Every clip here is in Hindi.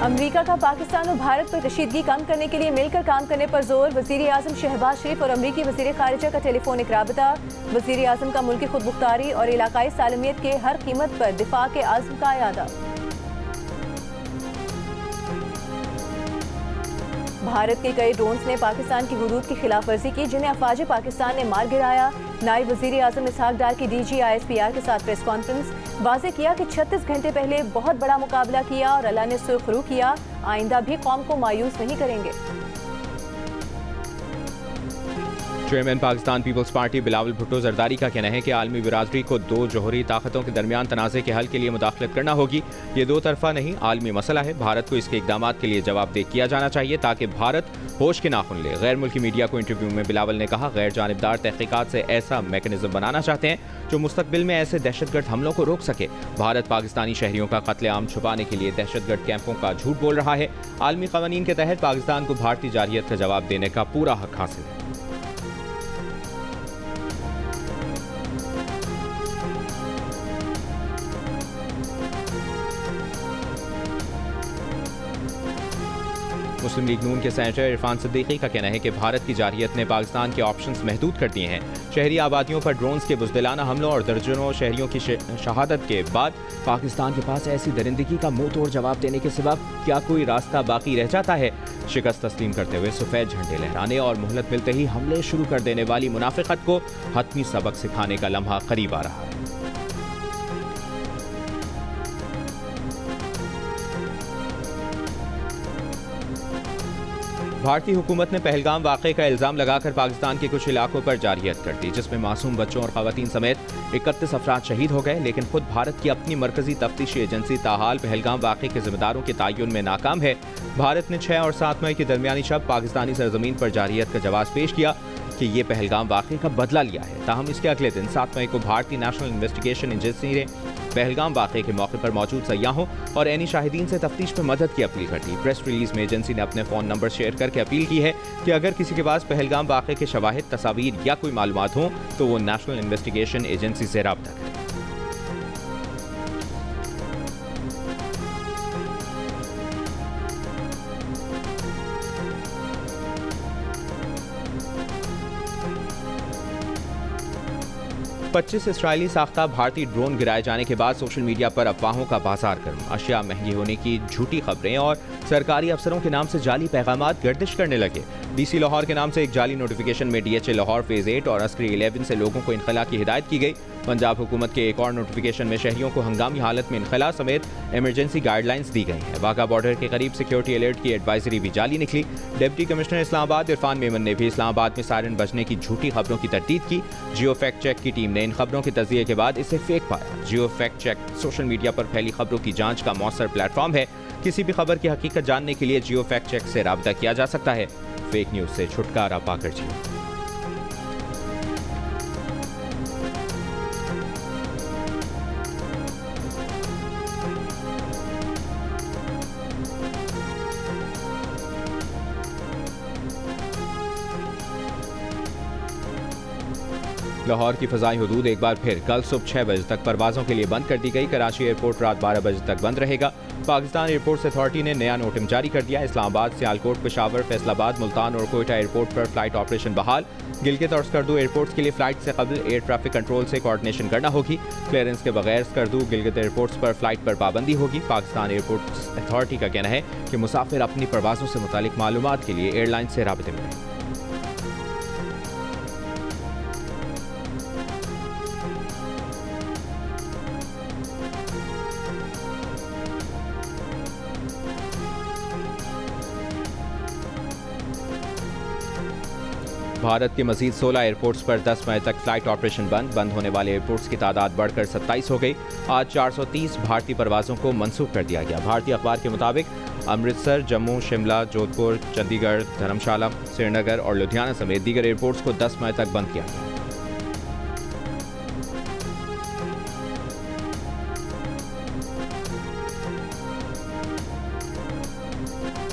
अमेरिका का पाकिस्तान और भारत पर कशीदगी कम करने के लिए मिलकर काम करने पर जोर। वज़ीर आज़म शहबाज शरीफ और अमरीकी वज़ीर ख़ारिजा का टेलीफोनिक राबता। वज़ीर आज़म का मुल्की खुद मुख्तारी और इलाकाई सालमियत के हर कीमत पर दिफा के आज़म का यादा। भारत के कई ड्रोन्स ने पाकिस्तान की हुदूद की खिलाफ वर्जी की, जिन्हें अफवाज पाकिस्तान ने मार गिराया। नायब वज़ीर आज़म इसहाक डार की DG-ISPR के साथ प्रेस कॉन्फ्रेंस। वाज़ेह किया कि 36 घंटे पहले बहुत बड़ा मुकाबला किया और अल्लाह ने सुरखरू किया, आइंदा भी कौम को मायूस नहीं करेंगे। चेयरमैन पाकिस्तान पीपल्स पार्टी बिलावल भुट्टो जरदारी का कहना है कि आलमी बिरादरी को दो जौहरी ताकतों के दरमियान तनाज़े के हल के लिए मुदाखलत करना होगी। ये दो तरफा नहीं, आलमी मसला है। भारत को इसके इक़दामात के लिए जवाबदेह किया जाना चाहिए ताकि भारत होश के नाखुन ले। गैर मुल्की मीडिया को इंटरव्यू में बिलावल ने कहा, गैर जानिबदार तहकीकात से ऐसा मैकेनिज्म बनाना चाहते हैं जो मुस्तकबिल में ऐसे दहशतगर्द हमलों को रोक सके। भारत पाकिस्तानी शहरियों का कत्लेआम छुपाने के लिए दहशतगर्द कैंपों का झूठ बोल रहा है। आलमी क़वानीन के तहत पाकिस्तान को भारतीय जारहियत का जवाब देने का पूरा हक हासिल है। मुस्लिम लीग नून के सेनेटर इरफान सिद्दीकी का कहना है कि भारत की जारहियत ने पाकिस्तान के ऑप्शंस महदूद कर दिए हैं। शहरी आबादियों पर ड्रोन्स के बुज़दिलाना हमलों और दर्जनों शहरियों की शहादत के बाद पाकिस्तान के पास ऐसी दरिंदगी का मुंह तोड़ जवाब देने के सिवा क्या कोई रास्ता बाकी रह जाता है? शिकस्त तस्लीम करते हुए सफ़ेद झंडे लहराने और मोहलत मिलते ही हमले शुरू कर देने वाली मुनाफिकत को हतमी सबक सिखाने का लम्हा करीब आ रहा है। भारतीय हुकूमत ने पहलगाम वाक़े का इल्ज़ाम लगाकर पाकिस्तान के कुछ इलाकों पर जारहियत कर दी, जिसमें मासूम बच्चों और ख़वातीन समेत 31 अफराद शहीद हो गए। लेकिन खुद भारत की अपनी मरकजी तफ्तीशी एजेंसी ताहाल पहलगाम वाक़े के जिम्मेदारों के तयन में नाकाम है। भारत ने 6 और 7 मई की दरमियानी शब पाकिस्तानी सरजमीन पर जारहियत का जवाब पेश किया कि ये पहलगाम वाक़े का बदला लिया है। ताहम इसके अगले दिन 7 मई को भारतीय नेशनल इन्वेस्टिगेशन एजेंसी ने पहलगाम वाक़े के मौके पर मौजूद सयाहों और ऐनी शाहिदीन से तफ्तीश में मदद की अपील कर दी। प्रेस रिलीज में एजेंसी ने अपने फ़ोन नंबर शेयर करके अपील की है कि अगर किसी के पास पहलगाम वाक़े के शवाहिद, तस्वीर या कोई मालूमात हो तो वो नेशनल इन्वेस्टिगेशन एजेंसी से राब्ता करें। पच्चीस इसराइली साख्ता भारतीय ड्रोन गिराए जाने के बाद सोशल मीडिया पर अफवाहों का बाजार गर्म। अशिया महंगी होने की झूठी खबरें और सरकारी अफसरों के नाम से जाली पैगामात गर्दिश करने लगे। DC लाहौर के नाम से एक जाली नोटिफिकेशन में DHA लाहौर फेज 8 और अस्करी 11 से लोगों को इनखला की हिदायत की गई। पंजाब हुकूमत के एक और नोटिफिकेशन में शहरियों को हंगामी हालत में इनखला समेत इमरजेंसी गाइडलाइंस दी गई हैं। वाघा बॉर्डर के करीब सिक्योरिटी अलर्ट की एडवाइजरी भी जाली निकली। डिप्टी कमिश्नर इस्लामाबाद इरफान मेमन ने भी इस्लामाबाद में सायरन बजने की झूठी खबरों की तरदीद की। जियो फैक्ट चेक की टीम ने इन खबरों के तजिए के बाद इसे फेक पाया। जियो फैक्ट चेक सोशल मीडिया पर फैली खबरों की जांच का मौसर प्लेटफॉर्म है। किसी भी खबर की हकीकत जानने के लिए जियो फैक्ट चेक से राब्ता किया जा सकता है। फेक न्यूज से छुटकारा पाकर जियो। लाहौर की फ़ज़ाई हुदूद एक बार फिर कल सुबह 6 बजे तक परवाज़ों के लिए बंद कर दी गई। कराची एयरपोर्ट रात 12 बजे तक बंद रहेगा। पाकिस्तान एयरपोर्ट्स अथॉरिटी ने नया नोटिस जारी कर दिया। इस्लामाबाद, सियालकोट, पेशावर, फैसलाबाद, मुल्तान और कोयटा एयरपोर्ट पर फ्लाइट ऑपरेशन बहाल। गिलगित और स्कर्दू एयरपोर्ट्स के लिए फ़्लाइट से कबल एयर ट्रैफिक कंट्रोल से कोऑर्डिनेशन करना होगी। क्लियरेंस के बगैर स्कर्दू, गिलगित एयरपोर्ट्स पर फ्लाइट पर पाबंदी होगी। पाकिस्तान एयरपोर्ट्स अथॉरिटी का कहना है कि मुसाफिर अपनी परवाज़ों से मुतालिक मालूमात के लिए एयरलाइन से राब्ते में रहें। भारत के मजीद 16 एयरपोर्ट्स पर 10 मई तक फ्लाइट ऑपरेशन बंद होने वाले एयरपोर्ट्स की तादाद बढ़कर 27 हो गई। आज 430 भारतीय परवाज़ों को मनसूख कर दिया गया। भारतीय अखबार के मुताबिक अमृतसर, जम्मू, शिमला, जोधपुर, चंडीगढ़, धर्मशाला, श्रीनगर और लुधियाना समेत दीगर एयरपोर्ट्स को 10 मई तक बंद किया गया।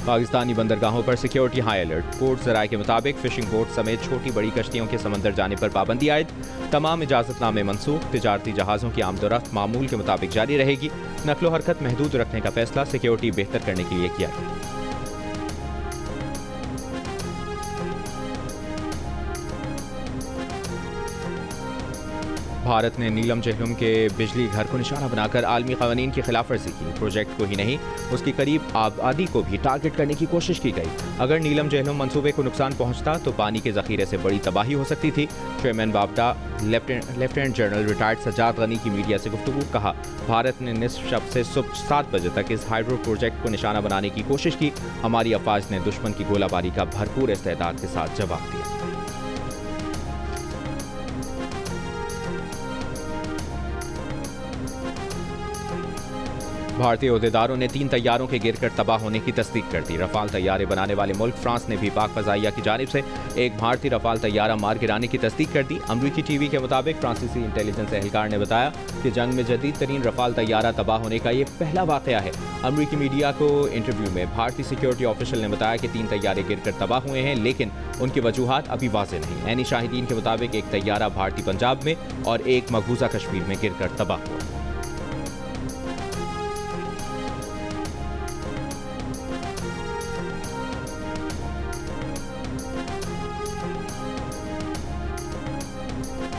पाकिस्तानी बंदरगाहों पर सिक्योरिटी हाई अलर्ट। पोर्ट जराये के मुताबिक फिशिंग बोट समेत छोटी बड़ी कश्तियों के समंदर जाने पर पाबंदी आयद। तमाम इजाजतनामे मनसूख। तिजारती जहाज़ों की आमदोरफ्त मामूल के मुताबिक जारी रहेगी। नकलो हरकत महदूद रखने का फैसला सिक्योरिटी बेहतर करने के लिए किया गया। भारत ने नीलम जहलुम के बिजली घर को निशाना बनाकर आलमी क़वानीन की खिलाफ वर्जी की। प्रोजेक्ट को ही नहीं, उसकी करीब आबादी को भी टारगेट करने की कोशिश की गई। अगर नीलम जहलुम मंसूबे को नुकसान पहुंचता तो पानी के जखीरे से बड़ी तबाही हो सकती थी। चेयरमैन बाबडा lieutenant general retired Sajjad Ghani की मीडिया से गुफ्तगू। कहा, भारत ने निस्फ शब से सुबह 7 बजे तक इस हाइड्रो प्रोजेक्ट को निशाना बनाने की कोशिश की। हमारी अफवाज ने दुश्मन की गोलाबारी का भरपूर इस्तेदाद के साथ जवाब दिया। भारतीय ओहदेदारों ने 3 तैयारों के गिरकर तबाह होने की तस्दीक कर दी। रफाल तैयारे बनाने वाले मुल्क फ्रांस ने भी पाक फजाइया की जानिब से एक भारतीय रफाल तैयारा मार गिराने की तस्दीक कर दी। अमरीकी टीवी के मुताबिक फ्रांसीसी इंटेलिजेंस एहलकार ने बताया कि जंग में जदीद तरीन रफाल तैयारा तबाह होने का ये पहला वाकया है। अमरीकी मीडिया को इंटरव्यू में भारतीय सिक्योरिटी ऑफिशियल ने बताया कि 3 तैयारे गिरकर तबाह हुए हैं, लेकिन उनकी वजूहात अभी वाज़ेह नहीं। ऐनी शाहिदीन के मुताबिक एक तैयारा भारतीय पंजाब में और एक मकबूजा कश्मीर में गिरकर तबाह हुआ।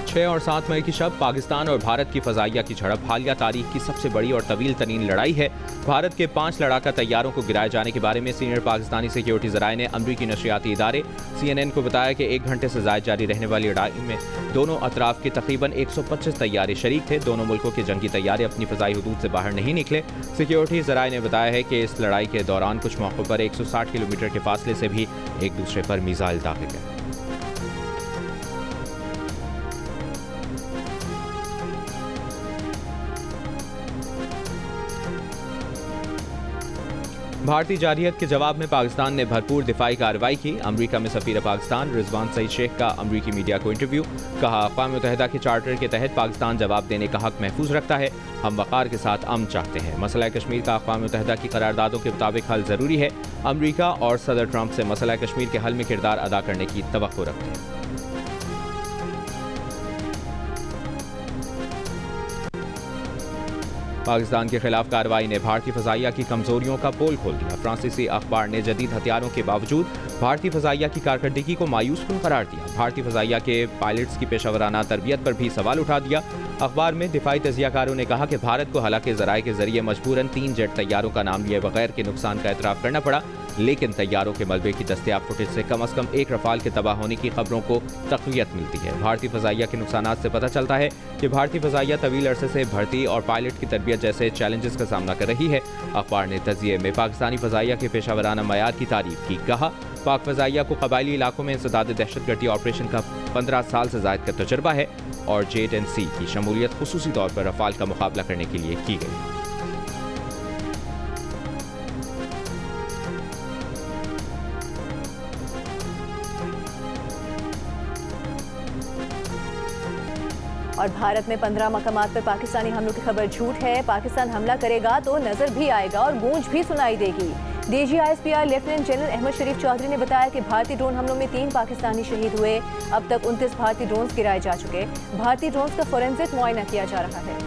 छह और 7 मई की शब पाकिस्तान और भारत की फजाइया की झड़प हालिया तारीख की सबसे बड़ी और तवील तरीन लड़ाई है। भारत के 5 लड़ाका तैयारों को गिराए जाने के बारे में सीनियर पाकिस्तानी सिक्योरिटी जराए ने अमरीकी नशरियाती इदारे CNN को बताया कि 1 घंटे से ज़ायद जारी रहने वाली लड़ाई में दोनों अतराफ के तकरीबन 125 तैयारे शरीक थे। दोनों मुल्कों के जंगी तैयारे अपनी फ़ज़ाई हदूद से बाहर नहीं निकले। सिक्योरिटी जराए ने बताया है कि इस लड़ाई के दौरान कुछ मौक़ों पर 160 किलोमीटर के फासले से भी एक दूसरे पर मिसाइल दागे गए। भारतीय जारहियत के जवाब में पाकिस्तान ने भरपूर दिफाई कार्रवाई की। अमरीका में सफीर पाकिस्तान रिजवान सईद शेख का अमरीकी मीडिया को इंटरव्यू। कहा, अक़वाम मुत्तहिदा के चार्टर के तहत पाकिस्तान जवाब देने का हक महफूज रखता है। हम वक़ार के साथ अमन चाहते हैं। मसला कश्मीर का अक़वाम मुत्तहिदा की करारदादों के मुताबिक हल ज़रूरी है। अमरीका और सदर ट्रंप से मसला कश्मीर के हल में किरदार अदा करने की तवक्को रखते हैं। पाकिस्तान के खिलाफ कार्रवाई ने भारतीय फजाइया की कमजोरियों का पोल खोल दिया। फ्रांसीसी अखबार ने जदीद हथियारों के बावजूद भारतीय फजाइया की कारकर्दगी को मायूसकुन करार दिया। भारतीय फजाइया के पायलट्स की पेशावराना तरबियत पर भी सवाल उठा दिया। अखबार में दिफाई तजियाकारों ने कहा कि भारत को हालांकि ज़राए के जरिए मजबूरन 3 जेट तैयारों का नाम लिए बगैर के नुकसान का एतराफ़ करना पड़ा, लेकिन तैयारों के मलबे की दस्तयाब फुटेज से कम एक रफाल के तबाह होने की खबरों को तक़वियत मिलती है। भारतीय फजाइया के नुकसानात से पता चलता है कि भारतीय फजाइया तवील अरसे से भर्ती और पायलट की तरबियत जैसे चैलेंजेस का सामना कर रही है। अखबार ने तजिए में पाकिस्तानी फजाइया के पेशावराना मयार की तारीफ की। कहा, पाक फजाइया को कबायली इलाकों में इंसदाद दहशतगर्दी ऑपरेशन का 15 साल से ज़ायद का तजुर्बा है और JET&C की शमूलियत खुसूसी तौर पर रफाल का मुकाबला करने के लिए की गई। और भारत में 15 मकामात पर पाकिस्तानी हमलों की खबर झूठ है। पाकिस्तान हमला करेगा तो नजर भी आएगा और गूंज भी सुनाई देगी। DG ISPR lieutenant general Ahmed Sharif Chaudhry ने बताया कि भारतीय ड्रोन हमलों में 3 पाकिस्तानी शहीद हुए। अब तक 29 भारतीय ड्रोन्स गिराए जा चुके। भारतीय ड्रोन्स का फोरेंसिक मुआयना किया जा रहा है।